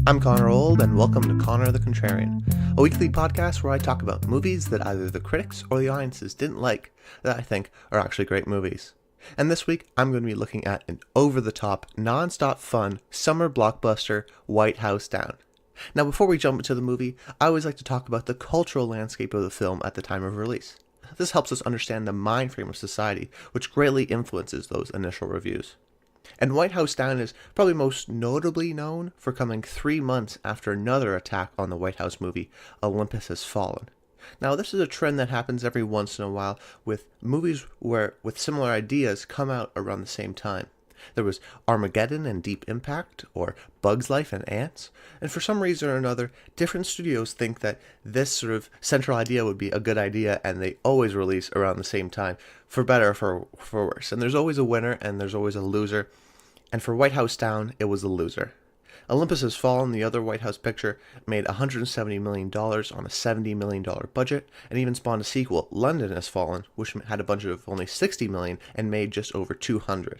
I'm Connor Old, and welcome to Connor the Contrarian, a weekly podcast where I talk about movies that either the critics or the audiences didn't like that I think are actually great movies. And this week, I'm going to be looking at an over-the-top, non-stop fun summer blockbuster, White House Down. Now, before we jump into the movie, I always like to talk about the cultural landscape of the film at the time of release. This helps us understand the mind frame of society, which greatly influences those initial reviews. And White House Down is probably most notably known for coming 3 months after another attack on the White House movie, Olympus Has Fallen. Now, this is a trend that happens every once in a while with movies with similar ideas come out around the same time. There was Armageddon and Deep Impact, or Bug's Life and Ants, and for some reason or another, different studios think that this sort of central idea would be a good idea, and they always release around the same time, for better or for worse. And there's always a winner, and there's always a loser, and for White House Down, it was a loser. Olympus Has Fallen, the other White House picture, made $170 million on a $70 million budget, and even spawned a sequel, London Has Fallen, which had a budget of only $60 million and made just over $200.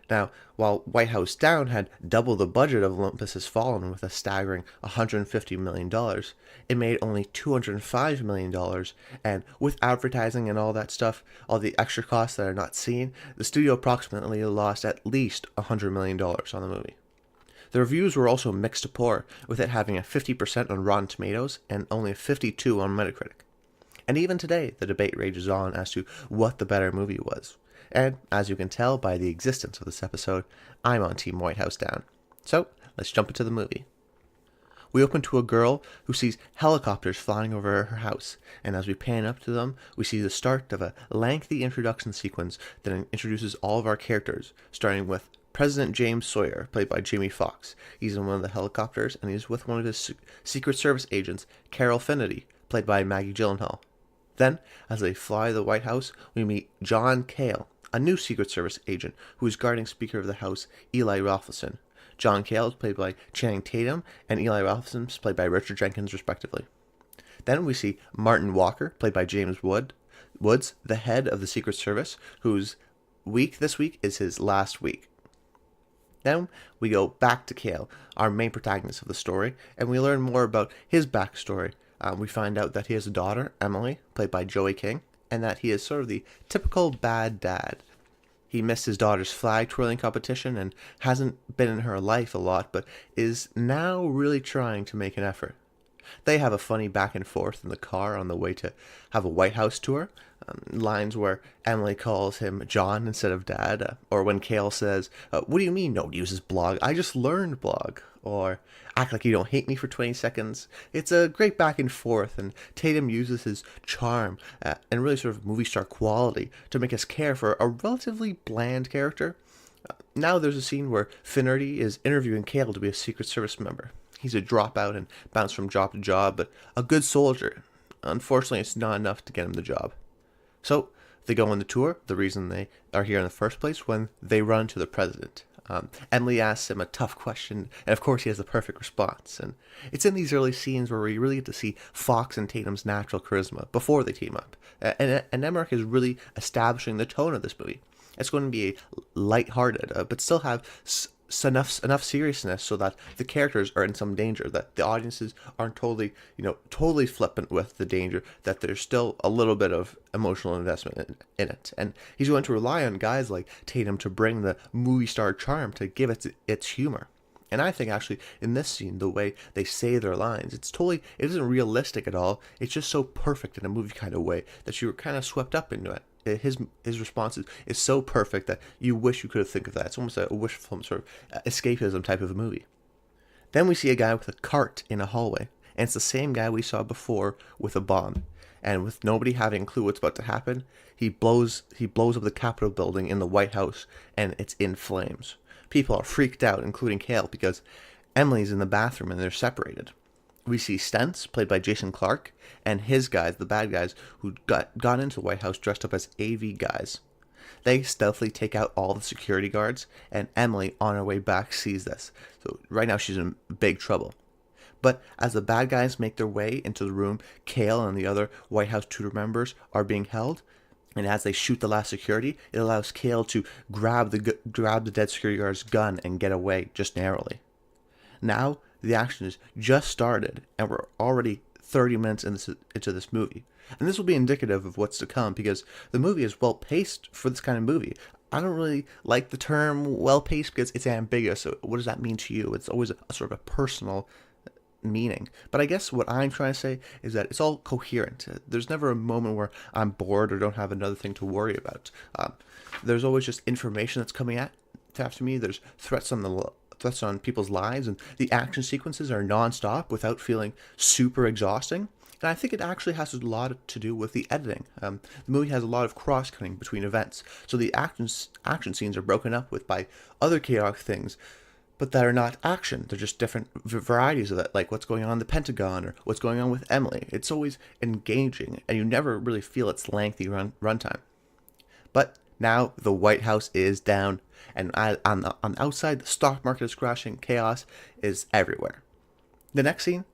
Now, while White House Down had double the budget of Olympus Has Fallen with a staggering $150 million, it made only $205 million, and with advertising and all that stuff, all the extra costs that are not seen, the studio approximately lost at least $100 million on the movie. The reviews were also mixed to poor, with it having a 50% on Rotten Tomatoes and only a 52% on Metacritic. And even today, the debate rages on as to what the better movie was. And, as you can tell by the existence of this episode, I'm on Team White House Down. So, let's jump into the movie. We open to a girl who sees helicopters flying over her house, and as we pan up to them, we see the start of a lengthy introduction sequence that introduces all of our characters, starting with President James Sawyer, played by Jamie Foxx. He's in one of the helicopters, and he's with one of his Secret Service agents, Carol Finnerty, played by Maggie Gyllenhaal. Then, as they fly to the White House, we meet John Cale, a new Secret Service agent who is guarding Speaker of the House Eli Ralphison. John Cale is played by Channing Tatum, and Eli Ralphison is played by Richard Jenkins, respectively. Then we see Martin Walker, played by James Woods, the head of the Secret Service, whose week this week is his last week. Then we go back to Cale, our main protagonist of the story, and we learn more about his backstory. We find out that he has a daughter, Emily, played by Joey King, and that he is sort of the typical bad dad. He missed his daughter's flag twirling competition and hasn't been in her life a lot, but is now really trying to make an effort. They have a funny back and forth in the car on the way to have a White House tour. Lines where Emily calls him John instead of Dad, or when Cale says, "What do you mean nobody uses blog? I just learned blog." Or, "Act like you don't hate me for 20 seconds. It's a great back and forth, and Tatum uses his charm and really sort of movie star quality to make us care for a relatively bland character. Now there's a scene where Finnerty is interviewing Cale to be a Secret Service member. He's a dropout and bounced from job to job, but a good soldier. Unfortunately, it's not enough to get him the job. So, they go on the tour, the reason they are here in the first place, when they run into the president. Emily asks him a tough question, and of course he has the perfect response. And it's in these early scenes where we really get to see Fox and Tatum's natural charisma before they team up. And Emmerich is really establishing the tone of this movie. It's going to be a lighthearted, but still have enough seriousness so that the characters are in some danger, that the audiences aren't totally flippant with the danger, that there's still a little bit of emotional investment in it. And he's going to rely on guys like Tatum to bring the movie star charm to give it its humor. And I think actually in this scene, the way they say their lines, it isn't realistic at all. It's just so perfect in a movie kind of way that you're kind of swept up into it. His response is so perfect that you wish you could have think of that. It's almost a wish film sort of escapism type of a movie. Then we see a guy with a cart in a hallway, and it's the same guy we saw before with a bomb. And with nobody having a clue what's about to happen, he blows up the Capitol building in the White House, and it's in flames. People are freaked out, including Cale, because Emily's in the bathroom and they're separated. We see Stentz, played by Jason Clarke, and his guys, the bad guys, who got into the White House dressed up as AV guys. They stealthily take out all the security guards, and Emily, on her way back, sees this. So right now she's in big trouble. But as the bad guys make their way into the room, Cale and the other White House tutor members are being held, and as they shoot the last security, it allows Cale to grab the dead security guard's gun and get away just narrowly. Now, the action is just started, and we're already 30 minutes into this movie. And this will be indicative of what's to come, because the movie is well paced for this kind of movie. I don't really like the term well paced because it's ambiguous. So what does that mean to you? It's always a sort of a personal meaning. But I guess what I'm trying to say is that it's all coherent. There's never a moment where I'm bored or don't have another thing to worry about. There's always just information that's coming after me. There's threats on people's lives, and the action sequences are non-stop without feeling super exhausting. And I think it actually has a lot to do with the editing. The movie has a lot of cross-cutting between events, so the action scenes are broken up by other chaotic things, but that are not action. They're just different varieties of that, like what's going on in the Pentagon or what's going on with Emily. It's always engaging, and you never really feel its lengthy runtime. But now the White House is down, and on the outside, the stock market is crashing. Chaos is everywhere. The next scene,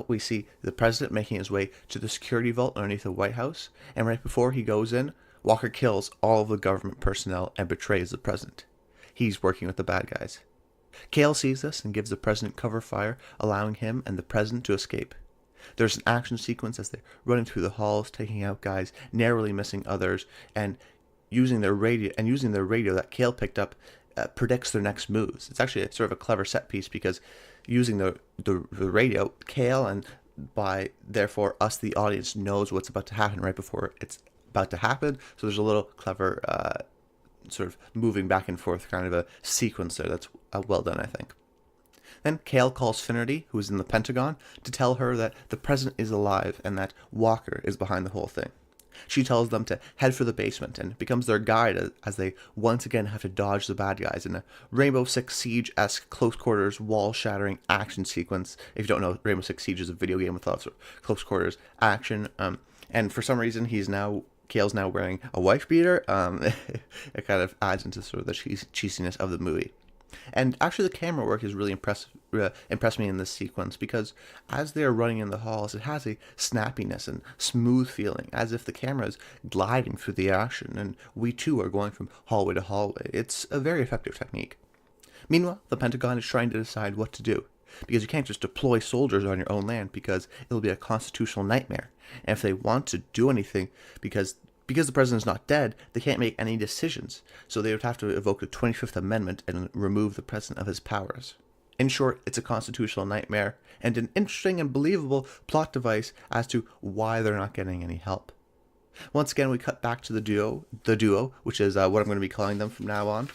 we see the president making his way to the security vault underneath the White House, and right before he goes in, Walker kills all of the government personnel and betrays the president. He's working with the bad guys. Cale sees this and gives the president cover fire, allowing him and the president to escape. There's an action sequence as they're running through the halls, taking out guys, narrowly missing others, and using their radio that Cale picked up predicts their next moves. It's actually sort of a clever set piece, because using the radio, Cale, and by therefore us, the audience, knows what's about to happen right before it's about to happen. So there's a little clever sort of moving back and forth kind of a sequence there that's well done, I think. Then Cale calls Finnerty, who is in the Pentagon, to tell her that the president is alive and that Walker is behind the whole thing. She tells them to head for the basement and becomes their guide as they once again have to dodge the bad guys in a Rainbow Six Siege-esque close quarters, wall-shattering action sequence. If you don't know, Rainbow Six Siege is a video game with lots of close quarters action. And for some reason, Cale's now wearing a wife beater. It kind of adds into sort of the cheesiness of the movie. And actually, the camera work is really impressed me in this sequence, because as they're running in the halls, it has a snappiness and smooth feeling, as if the camera is gliding through the action, and we too are going from hallway to hallway. It's a very effective technique. Meanwhile, the Pentagon is trying to decide what to do, because you can't just deploy soldiers on your own land, because it'll be a constitutional nightmare. And if they want to do anything, because the president's not dead, they can't make any decisions, so they would have to evoke the 25th Amendment and remove the president of his powers. In short, it's a constitutional nightmare, and an interesting and believable plot device as to why they're not getting any help. Once again, we cut back to the duo, which is what I'm going to be calling them from now on.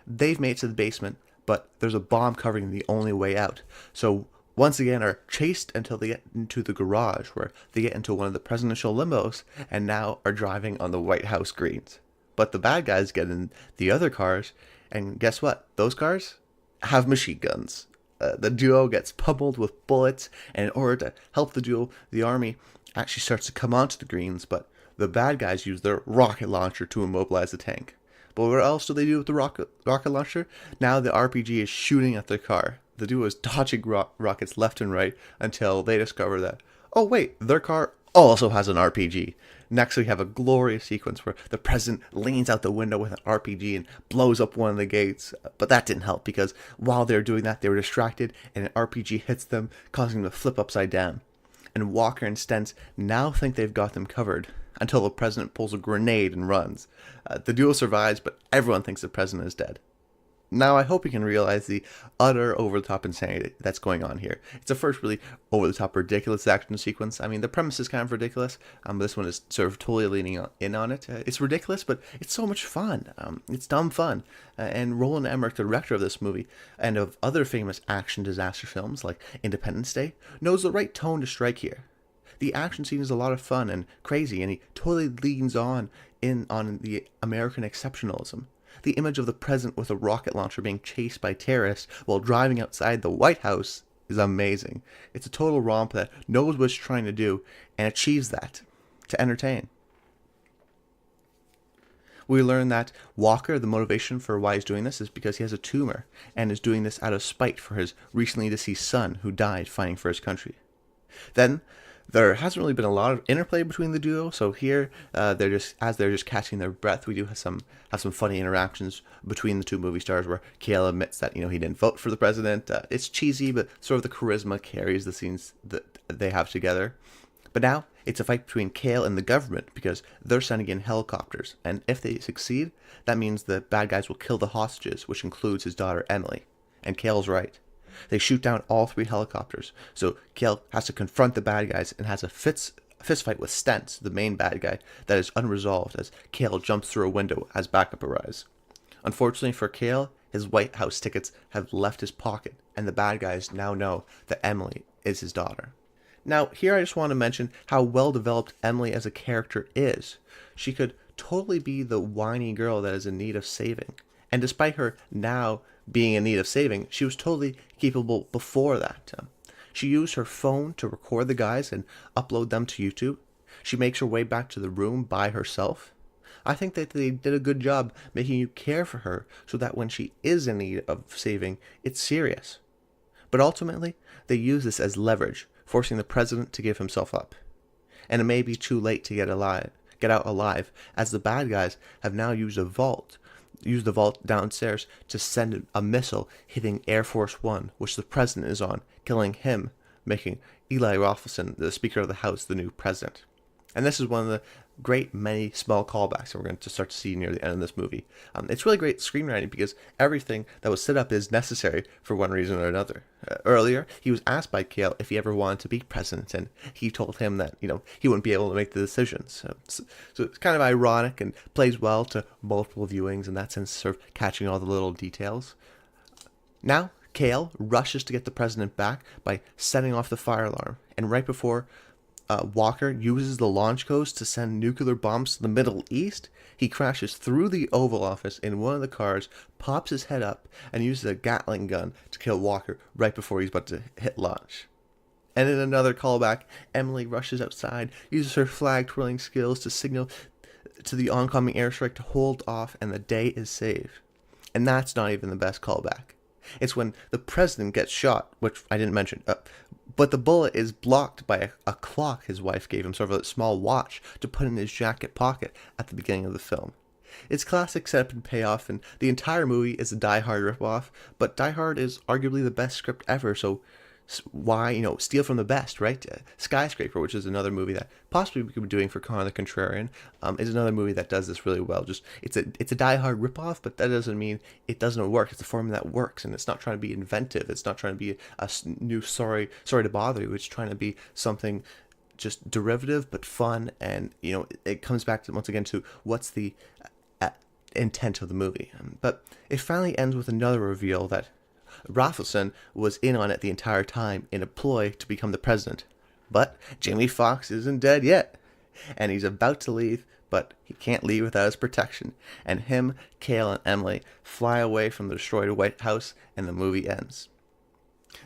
They've made it to the basement, but there's a bomb covering the only way out, so once again are chased until they get into the garage, where they get into one of the presidential limos and now are driving on the White House greens. But the bad guys get in the other cars, and guess what? Those cars have machine guns. The duo gets pummeled with bullets, and in order to help the duo, the army actually starts to come onto the greens, but the bad guys use their rocket launcher to immobilize the tank. But what else do they do with the rocket launcher? Now the RPG is shooting at their car. The duo is dodging rockets left and right until they discover that, oh wait, their car also has an RPG. Next, we have a glorious sequence where the president leans out the window with an RPG and blows up one of the gates. But that didn't help, because while they were doing that, they were distracted and an RPG hits them, causing them to flip upside down. And Walker and Stentz now think they've got them covered, until the president pulls a grenade and runs. The duo survives, but everyone thinks the president is dead. Now, I hope you can realize the utter over-the-top insanity that's going on here. It's the first really over-the-top ridiculous action sequence. I mean, the premise is kind of ridiculous, but this one is sort of totally leaning in on it. It's ridiculous, but it's so much fun. It's dumb fun. And Roland Emmerich, the director of this movie, and of other famous action disaster films like Independence Day, knows the right tone to strike here. The action scene is a lot of fun and crazy, and he totally leans on the American exceptionalism. The image of the president with a rocket launcher being chased by terrorists while driving outside the White House is amazing. It's a total romp that knows what it's trying to do and achieves that, to entertain. We learn that Walker, the motivation for why he's doing this is because he has a tumor and is doing this out of spite for his recently deceased son who died fighting for his country. Then, There hasn't really been a lot of interplay between the duo, so here they're just catching their breath. We do have some funny interactions between the two movie stars where Kale admits that he didn't vote for the president. It's cheesy, but sort of the charisma carries the scenes that they have together. But now it's a fight between Kale and the government because they're sending in helicopters, and if they succeed, that means the bad guys will kill the hostages, which includes his daughter Emily. And Kale's right. They shoot down all three helicopters, so Kale has to confront the bad guys and has a fist fight with Stentz, the main bad guy, that is unresolved as Kale jumps through a window as backup arrives. Unfortunately for Kale, his White House tickets have left his pocket, and the bad guys now know that Emily is his daughter. Now, here I just want to mention how well developed Emily as a character is. She could totally be the whiny girl that is in need of saving. And despite her now being in need of saving, she was totally capable before that. She used her phone to record the guys and upload them to YouTube. She makes her way back to the room by herself. I think that they did a good job making you care for her so that when she is in need of saving, it's serious. But ultimately, they use this as leverage, forcing the president to give himself up. And it may be too late to get out alive, as the bad guys have now used the vault downstairs to send a missile hitting Air Force One, which the president is on, killing him, making Eli Rothfelson, the Speaker of the House, the new president. And this is one of the great many small callbacks that we're going to start to see near the end of this movie. It's really great screenwriting because everything that was set up is necessary for one reason or another. Earlier, he was asked by Kale if he ever wanted to be president, and he told him that he wouldn't be able to make the decisions. So it's kind of ironic and plays well to multiple viewings in that sense, sort of catching all the little details. Now, Kale rushes to get the president back by setting off the fire alarm, and right before Walker uses the launch codes to send nuclear bombs to the Middle East, he crashes through the Oval Office in one of the cars, pops his head up, and uses a Gatling gun to kill Walker right before he's about to hit launch. And in another callback, Emily rushes outside, uses her flag-twirling skills to signal to the oncoming airstrike to hold off, and the day is saved. And that's not even the best callback. It's when the president gets shot, which I didn't mention, but the bullet is blocked by a clock his wife gave him, sort of a small watch, to put in his jacket pocket at the beginning of the film. It's classic setup and payoff, and the entire movie is a Die Hard ripoff, but Die Hard is arguably the best script ever, so why, steal from the best, right? Skyscraper, which is another movie that possibly we could be doing for Connor the Contrarian, is another movie that does this really well. Just it's a Die Hard ripoff, but that doesn't mean it doesn't work. It's a formula that works, and it's not trying to be inventive. It's not trying to be a new sorry to bother you. It's trying to be something just derivative but fun, and it comes back to once again to what's the intent of the movie. But it finally ends with another reveal that Rothfelson was in on it the entire time in a ploy to become the president. But Jamie Foxx isn't dead yet, and he's about to leave, but he can't leave without his protection. And him, Kale, and Emily fly away from the destroyed White House, and the movie ends.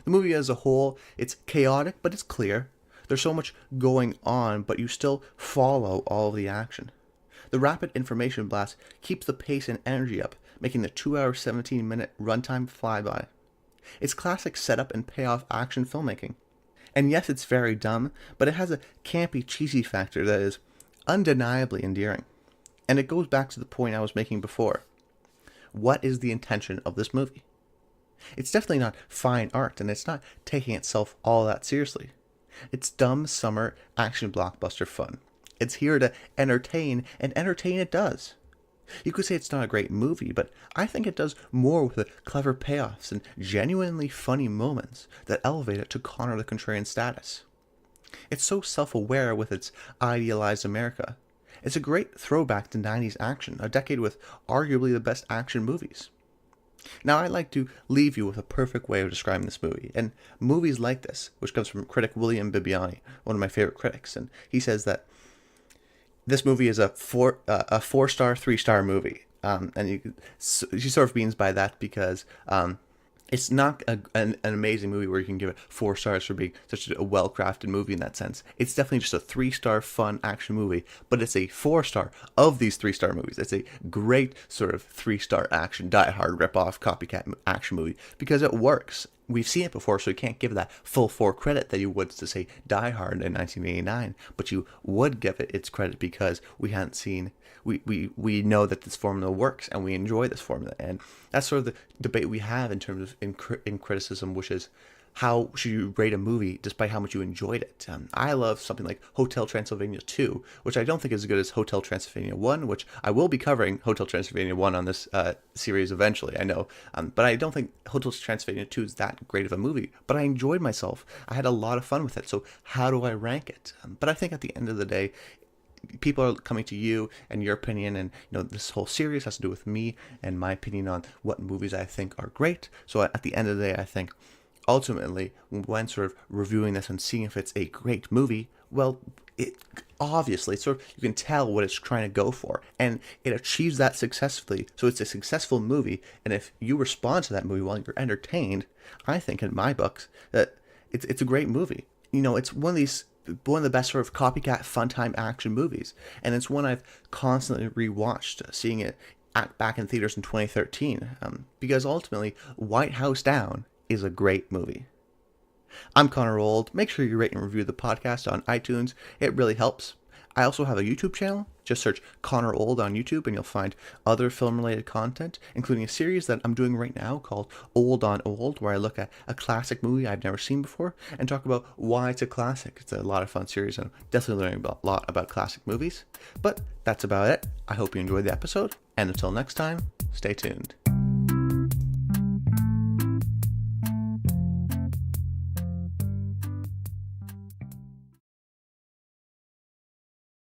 The movie as a whole, it's chaotic, but it's clear. There's so much going on, but you still follow all of the action. The rapid information blast keeps the pace and energy up, making the 2-hour, 17-minute runtime fly by. It's classic setup and payoff action filmmaking. And yes, it's very dumb, but it has a campy, cheesy factor that is undeniably endearing. And it goes back to the point I was making before. What is the intention of this movie? It's definitely not fine art, and it's not taking itself all that seriously. It's dumb summer action blockbuster fun. It's here to entertain, and entertain it does. You could say it's not a great movie, but I think it does more with the clever payoffs and genuinely funny moments that elevate it to Connor the Contrarian status. It's so self-aware with its idealized America. It's a great throwback to 90s action, a decade with arguably the best action movies. Now, I'd like to leave you with a perfect way of describing this movie, and movies like this, which comes from critic William Bibbiani, one of my favorite critics, and he says that this movie is a 4-star, 3-star movie, and she sort of means by that because it's not an amazing movie where you can give it 4 stars for being such a well-crafted movie in that sense. It's definitely just a 3-star fun action movie, but it's a 4-star of these 3-star movies. It's a great sort of 3-star action, Die Hard ripoff, copycat action movie because it works. we've seen it before, so you can't give that full 4 credit that you would to say Die Hard in 1989, but you would give it its credit because we hadn't seen, we know that this formula works and we enjoy this formula. And that's sort of the debate we have in terms of in criticism, which is how should you rate a movie despite how much you enjoyed it. I love something like Hotel Transylvania 2, which I don't think is as good as Hotel Transylvania 1, which I will be covering Hotel Transylvania 1 on this series eventually, I know. But I don't think Hotel Transylvania 2 is that great of a movie, but I enjoyed myself. I had a lot of fun with it, so how do I rank it? But I think at the end of the day, people are coming to you and your opinion, and this whole series has to do with me and my opinion on what movies I think are great. So at the end of the day, I think ultimately, when sort of reviewing this and seeing if it's a great movie, well, it obviously sort of, you can tell what it's trying to go for, and it achieves that successfully. So it's a successful movie, and if you respond to that movie while you're entertained, I think in my books that it's a great movie. It's one of the best sort of copycat fun time action movies, and it's one I've constantly rewatched, seeing it back in theaters in 2013, because ultimately White House Down is a great movie. I'm Connor Old. Make sure you rate and review the podcast on iTunes. It really helps. I also have a YouTube channel. Just search Connor Old on YouTube and you'll find other film-related content, including a series that I'm doing right now called Old on Old, where I look at a classic movie I've never seen before and talk about why it's a classic. It's a lot of fun series, and I'm definitely learning a lot about classic movies. But that's about it. I hope you enjoyed the episode, and until next time, stay tuned.